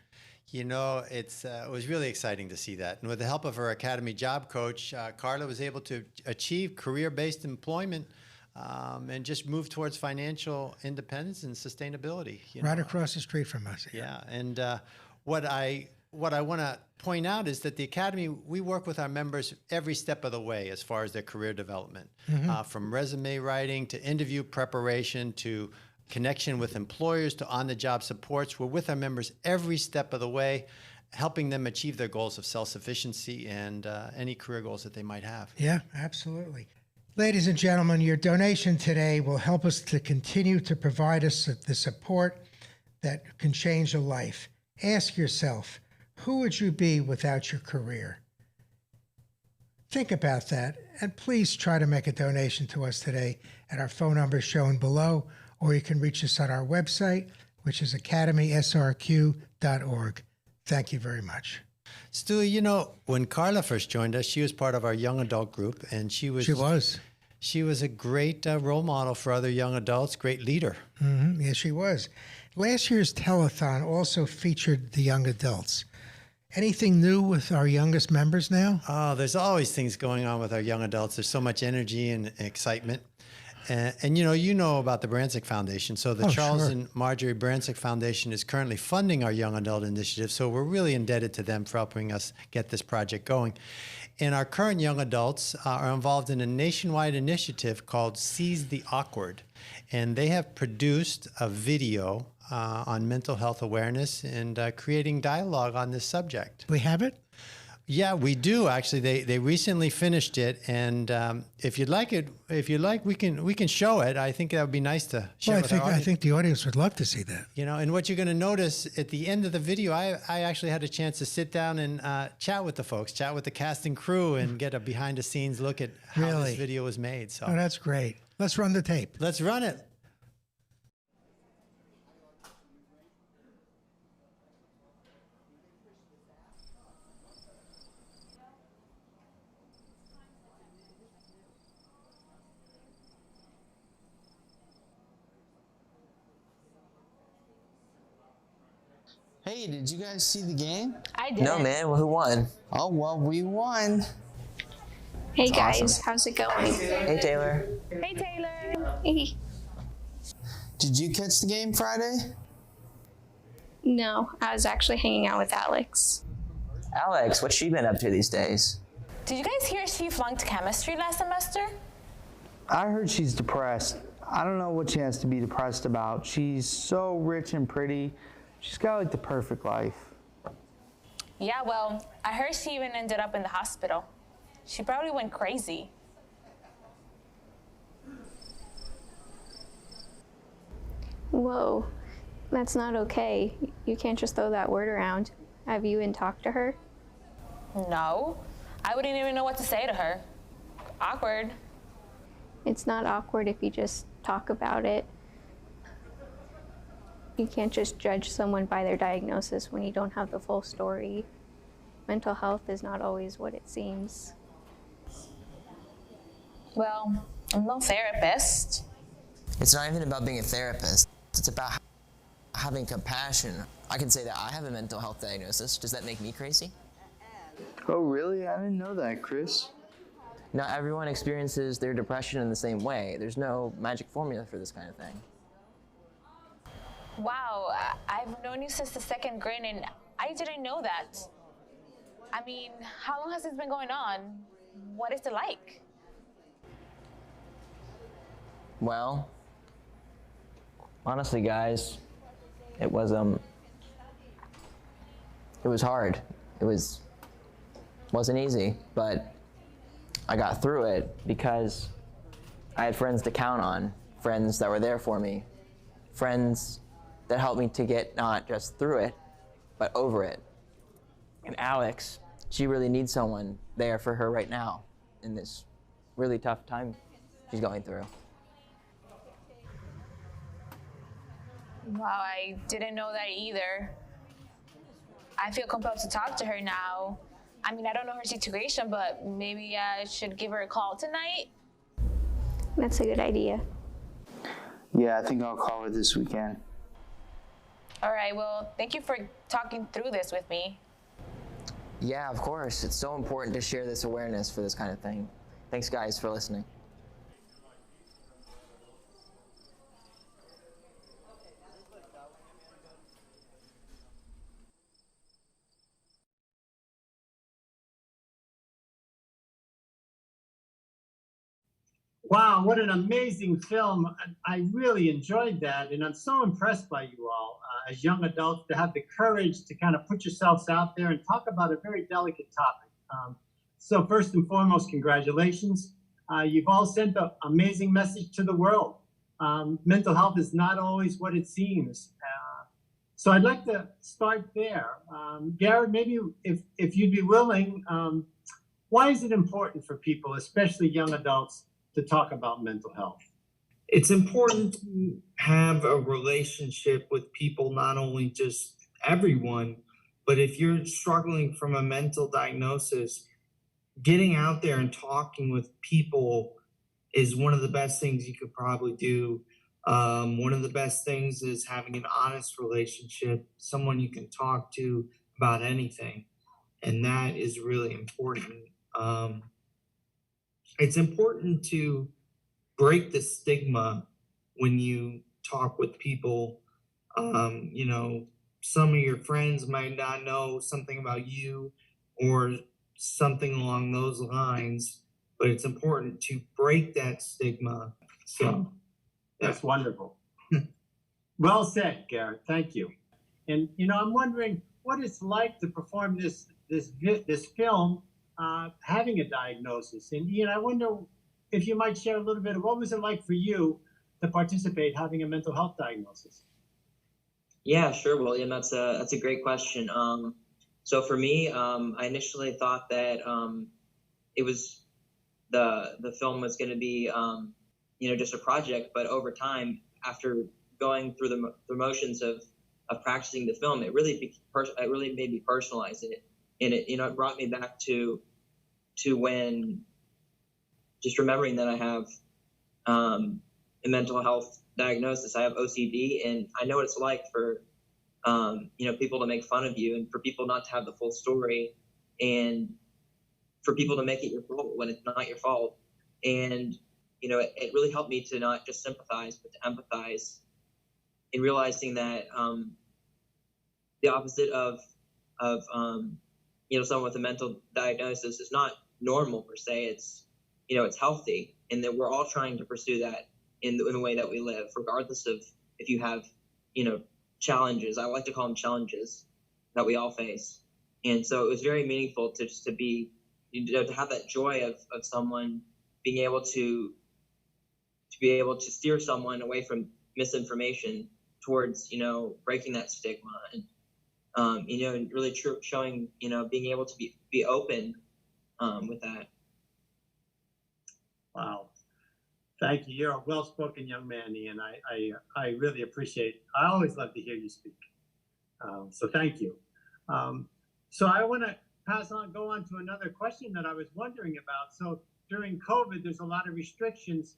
You know, it was really exciting to see that. And with the help of her academy job coach, Carla was able to achieve career-based employment and just move towards financial independence and sustainability. Right across the street from us. Yeah. And what I want to point out is that the Academy, we work with our members every step of the way as far as their career development, from resume writing to interview preparation to connection with employers to on-the-job supports. We're with our members every step of the way, helping them achieve their goals of self-sufficiency and any career goals that they might have. Yeah, absolutely. Ladies and gentlemen, your donation today will help us to continue to provide us the support that can change a life. Ask yourself, who would you be without your career? Think about that, and please try to make a donation to us today at our phone number shown below, or you can reach us on our website, which is academysrq.org. Thank you very much. Stu, you know, when Carla first joined us, she was part of our young adult group, and she was she was a great role model for other young adults, great leader. Mm-hmm. Yes, she was. Last year's telethon also featured the young adults. Anything new with our youngest members now? Oh, there's always things going on with our young adults. There's so much energy and excitement. And you know about the Bransick Foundation. So the Charles sure. and Marjorie Bransick Foundation is currently funding our young adult initiative. So we're really indebted to them for helping us get this project going. And our current young adults are involved in a nationwide initiative called Seize the Awkward. And they have produced a video on mental health awareness and creating dialogue on this subject. We have it? Yeah, we do actually. They recently finished it, and if you'd like, we can show it. I think that would be nice to share with our audience. I think the audience would love to see that. And what you're going to notice at the end of the video, I actually had a chance to sit down and chat with the folks, chat with the cast and crew, and get a behind-the-scenes look at how this video was made. So, oh, that's great. Let's run the tape. Let's run it. Hey, did you guys see the game? I did. No, man. Well, who won? Oh, well, we won. Hey, That's guys. awesome. How's it going? Hey, Taylor. Hey, Taylor. Hey. Did you catch the game Friday? No, I was actually hanging out with Alex. Alex, what's she been up to these days? Did you guys hear she flunked chemistry last semester? I heard she's depressed. I don't know what she has to be depressed about. She's so rich and pretty. She's got like the perfect life. Yeah, well, I heard she even ended up in the hospital. She probably went crazy. Whoa, that's not okay. You can't just throw that word around. Have you even talked to her? No, I wouldn't even know what to say to her. Awkward. It's not awkward if you just talk about it. You can't just judge someone by their diagnosis when you don't have the full story. Mental health is not always what it seems. Well, I'm no therapist. It's not even about being a therapist. It's about having compassion. I can say that I have a mental health diagnosis. Does that make me crazy? Oh, really? I didn't know that, Chris. Not everyone experiences their depression in the same way. There's no magic formula for this kind of thing. Wow, I've known you since the second grade and I didn't know that. I mean, how long has this been going on? What is it like? Well, honestly, guys, it was hard. Wasn't easy, but I got through it because I had friends to count on, friends that were there for me, friends that helped me to get not just through it, but over it. And Alex, she really needs someone there for her right now in this really tough time she's going through. Wow, I didn't know that either. I feel compelled to talk to her now. I mean, I don't know her situation, but maybe I should give her a call tonight. That's a good idea. Yeah, I think I'll call her this weekend. All right, well, thank you for talking through this with me. Yeah, of course. It's so important to share this awareness for this kind of thing. Thanks, guys, for listening. Wow, what an amazing film. I really enjoyed that. And I'm so impressed by you all as young adults to have the courage to kind of put yourselves out there and talk about a very delicate topic. So first and foremost, congratulations. You've all sent an amazing message to the world. Mental health is not always what it seems. So I'd like to start there. Garrett, maybe if you'd be willing, why is it important for people, especially young adults, to talk about mental health? It's important to have a relationship with people, not only just everyone, but if you're struggling from a mental diagnosis, getting out there and talking with people is one of the best things you could probably do. One of the best things is having an honest relationship, someone you can talk to about anything. And that is really important. It's important to break the stigma when you talk with people. You know, some of your friends might not know something about you or something along those lines, but it's important to break that stigma. So That's wonderful. Well said, Garrett. Thank you. And I'm wondering what it's like to perform this film, having a diagnosis. And Ian, I wonder if you might share a little bit of what was it like for you to participate having a mental health diagnosis. Yeah, sure, William. That's a great question. So for me, I initially thought that it was the film was going to be just a project, but over time, after going through the motions of practicing the film, it really made me personalize it, and it brought me back to when just remembering that I have a mental health diagnosis. I have OCD, and I know what it's like for people to make fun of you, and for people not to have the full story, and for people to make it your fault when it's not your fault. And it really helped me to not just sympathize, but to empathize, in realizing that the opposite of someone with a mental diagnosis is not normal per se. It's it's healthy, and that we're all trying to pursue that in the way that we live, regardless of if you have challenges. I like to call them challenges that we all face. And so it was very meaningful to to have that joy of someone being able to be able to steer someone away from misinformation towards breaking that stigma, and and really showing being able to be open with that. Wow. Thank you. You're a well-spoken young man, Ian. I really appreciate. I always love to hear you speak. So thank you. So I want to go on to another question that I was wondering about. So during COVID, there's a lot of restrictions.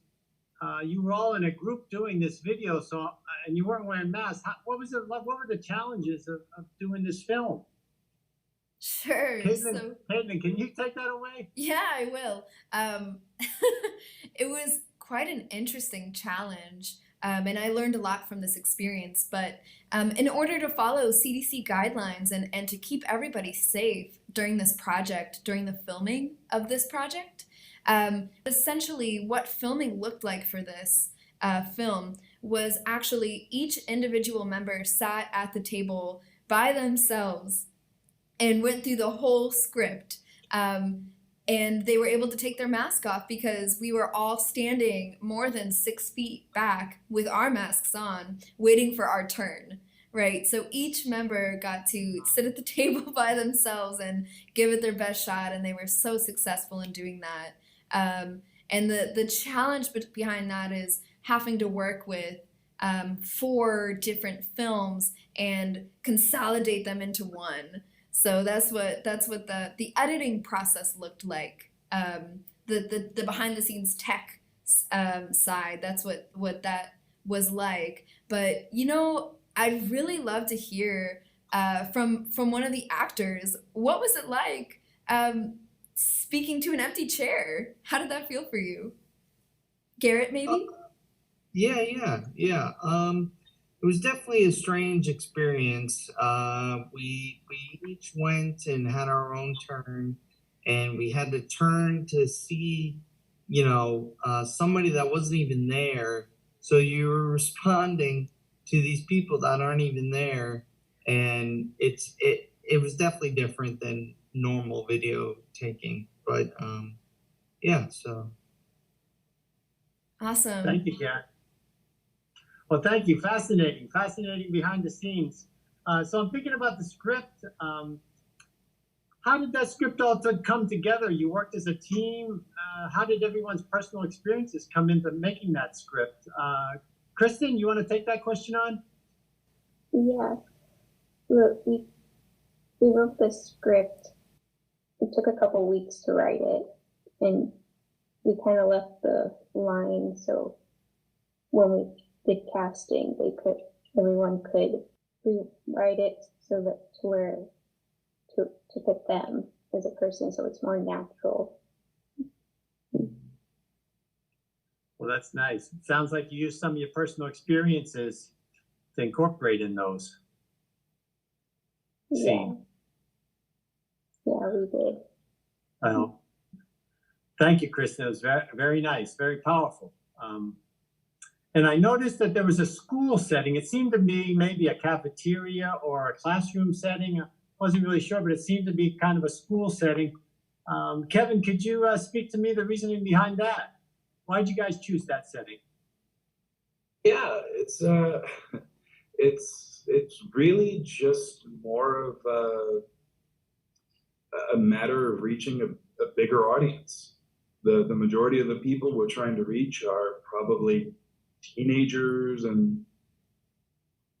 You were all in a group doing this video, and you weren't wearing masks. What was it like? What were the challenges of doing this film? Sure. Caitlin, can you take that away? Yeah, I will. It was quite an interesting challenge, and I learned a lot from this experience. But in order to follow CDC guidelines and to keep everybody safe during this project, during the filming of this project, essentially what filming looked like for this film was actually each individual member sat at the table by themselves and went through the whole script. And they were able to take their mask off because we were all standing more than 6 feet back with our masks on, waiting for our turn, right? So each member got to sit at the table by themselves and give it their best shot, and they were so successful in doing that. And the challenge behind that is having to work with 4 different films and consolidate them into one. So that's what the editing process looked like. The behind the scenes tech side, that's what that was like. But I'd really love to hear from one of the actors, what was it like speaking to an empty chair? How did that feel for you? Garrett, maybe? Yeah. It was definitely a strange experience. We each went and had our own turn, and we had to turn to see, somebody that wasn't even there. So you were responding to these people that aren't even there, and it was definitely different than normal video taking. But yeah, so. Awesome. Thank you, Garrett. Well, thank you. Fascinating behind the scenes. So I'm thinking about the script. How did that script all come together? You worked as a team. How did everyone's personal experiences come into making that script? Kristen, you want to take that question on? Yeah. Look, we wrote the script. It took a couple weeks to write it. And we kind of left the line so when we did casting, everyone could rewrite it so that to fit them as a person, so it's more natural. Well, that's nice. It sounds like you used some of your personal experiences to incorporate in those scenes. Yeah, we did. Well, thank you, Kristen. It was very, very nice, very powerful. And I noticed that there was a school setting. It seemed to be maybe a cafeteria or a classroom setting. I wasn't really sure, but it seemed to be kind of a school setting. Kevin, could you speak to me the reasoning behind that? Why did you guys choose that setting? Yeah, it's really just more of a matter of reaching a bigger audience. The majority of the people we're trying to reach are probably teenagers and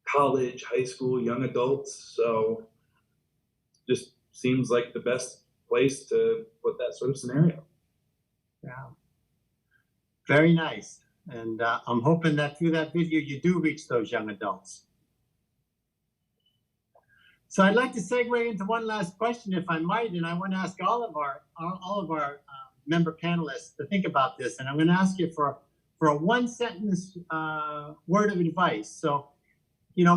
college, high school, young adults. So just seems like the best place to put that sort of scenario. Yeah. Very nice. And I'm hoping that through that video, you do reach those young adults. So I'd like to segue into one last question, if I might, and I want to ask all of our member panelists to think about this. And I'm going to ask you for a one-sentence word of advice. So, you know,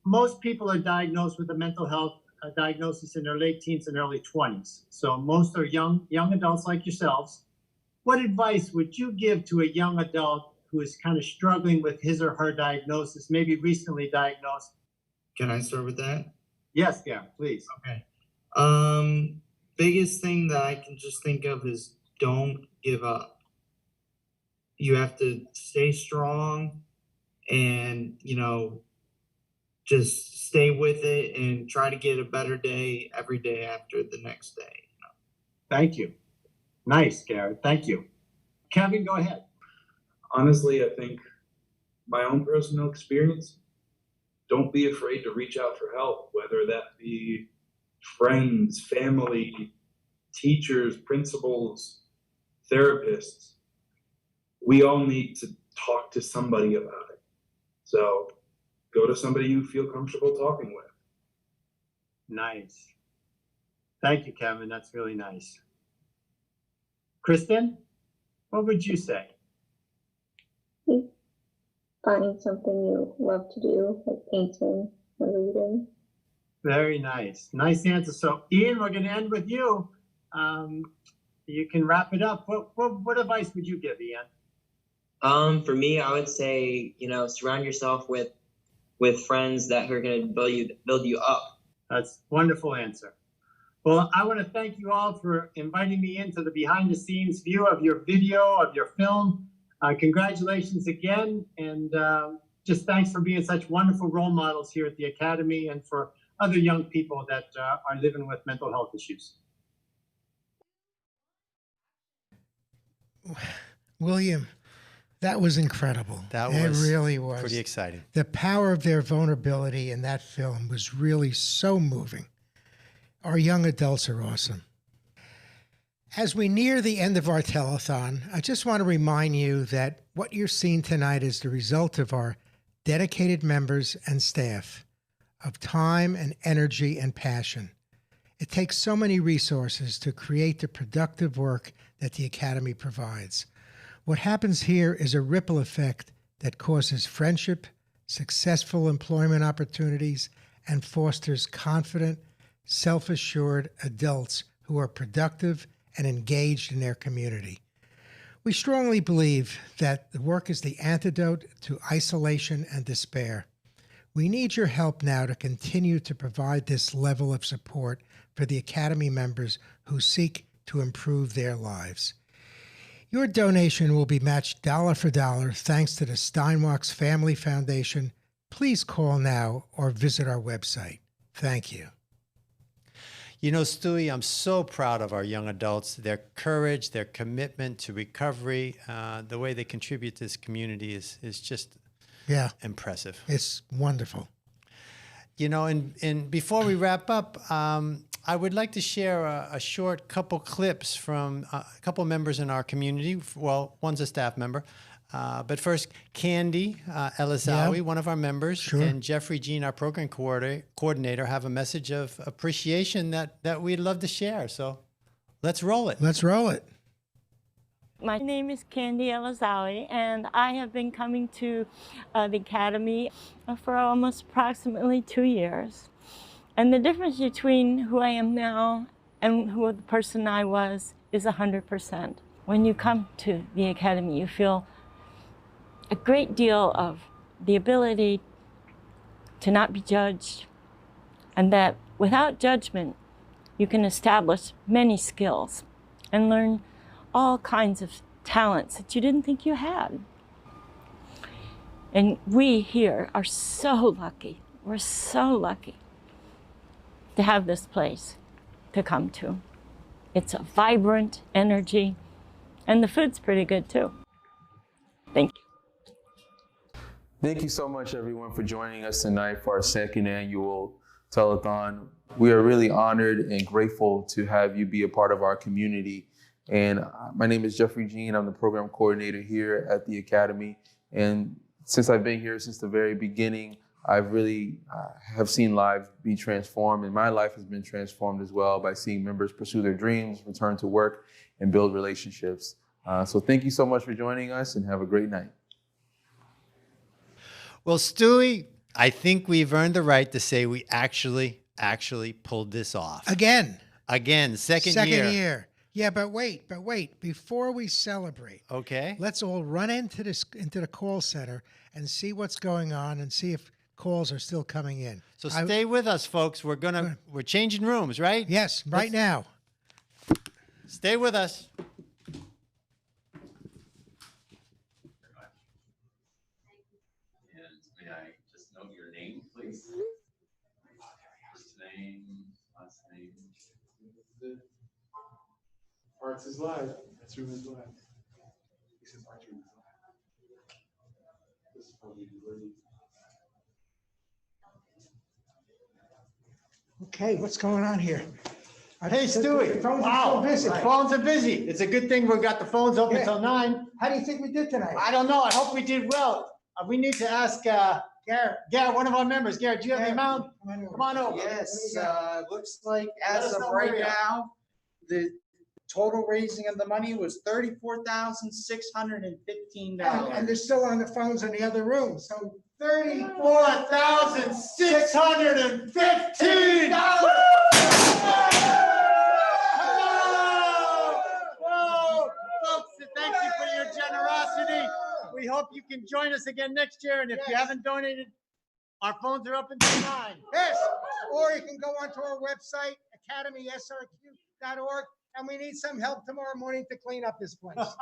most people are diagnosed with a mental health diagnosis in their late teens and early 20s. So most are young adults like yourselves. What advice would you give to a young adult who is kind of struggling with his or her diagnosis, maybe recently diagnosed? Can I start with that? Yes, Gary, please. Okay. Biggest thing that I can just think of is don't give up. You have to stay strong and, you know, just stay with it and try to get a better day every day after the next day. You know? Thank you. Nice, Garrett. Thank you. Kevin, go ahead. Honestly, I think my own personal experience, don't be afraid to reach out for help, whether that be friends, family, teachers, principals, therapists. We all need to talk to somebody about it. So go to somebody you feel comfortable talking with. Nice. Thank you, Kevin. That's really nice. Kristen, what would you say? Finding something you love to do, like painting or reading. Very nice. Nice answer. So, Ian, we're going to end with you. You can wrap it up. What advice would you give, Ian? For me, I would say, you know, surround yourself with friends that are going to build you up. That's a wonderful answer. Well, I want to thank you all for inviting me into the behind-the-scenes view of your video, of your film. Congratulations again, and just thanks for being such wonderful role models here at the Academy and for other young people that are living with mental health issues. William, that was incredible. It really was. Pretty exciting. The power of their vulnerability in that film was really so moving. Our young adults are awesome. As we near the end of our telethon, I just want to remind you that what you're seeing tonight is the result of our dedicated members and staff, of time and energy and passion. It takes so many resources to create the productive work that the Academy provides. What happens here is a ripple effect that causes friendship, successful employment opportunities, and fosters confident, self-assured adults who are productive and engaged in their community. We strongly believe that the work is the antidote to isolation and despair. We need your help now to continue to provide this level of support for the Academy members who seek to improve their lives. Your donation will be matched dollar for dollar thanks to the Steinwachs Family Foundation. Please call now or visit our website. Thank you. You know, Stewie, I'm so proud of our young adults, their courage, their commitment to recovery, the way they contribute to this community is just impressive. It's wonderful. You know, and before we wrap up, I would like to share a short couple clips from a couple members in our community. Well, one's a staff member. But first, Candy Elizawi, one of our members, and Jeffrey Jean, our program coordinator, have a message of appreciation that we'd love to share. So let's roll it. Let's roll it. My name is Candy Elizawi, and I have been coming to the Academy for almost approximately 2 years. And the difference between who I am now and who the person I was is 100%. When you come to the Academy, you feel a great deal of the ability to not be judged, and that without judgment, you can establish many skills and learn all kinds of talents that you didn't think you had. And we here are so lucky. We're so lucky to have this place to come to. It's a vibrant energy, and the food's pretty good too. Thank you. Thank you so much, everyone, for joining us tonight for our second annual telethon. We are really honored and grateful to have you be a part of our community. And my name is Jeffrey Jean. I'm the program coordinator here at the Academy. And since I've been here since the very beginning, I've really have seen lives be transformed, and my life has been transformed as well by seeing members pursue their dreams, return to work, and build relationships. So thank you so much for joining us, and have a great night. Well, Stewie, I think we've earned the right to say we actually pulled this off. Again, second year. Yeah, but wait. Before we celebrate, okay, let's all run into the call center and see what's going on and see if calls are still coming in. So stay with us, folks. We're changing rooms, right? Yes, right now. Stay with us. May I just note your name, please? First name, last name. Arts is live. That's room is live. He says Arts room is live. This is probably ready. Okay, what's going on here? Hey, Stewie. The phones are so busy. The phones are busy. It's a good thing we've got the phones open until 9. How do you think we did tonight? I don't know. I hope we did well. We need to ask Garrett, one of our members. Garrett, do you have the amount? Come on over. Yes, looks like as of right now, the total raising of the money was $34,615. And they're still on the phones in the other room. So $34,615. Whoa! Folks, thank you for your generosity. We hope you can join us again next year. And if you haven't donated, our phones are up until 9. Yes, or you can go onto our website, academysrq.org, and we need some help tomorrow morning to clean up this place.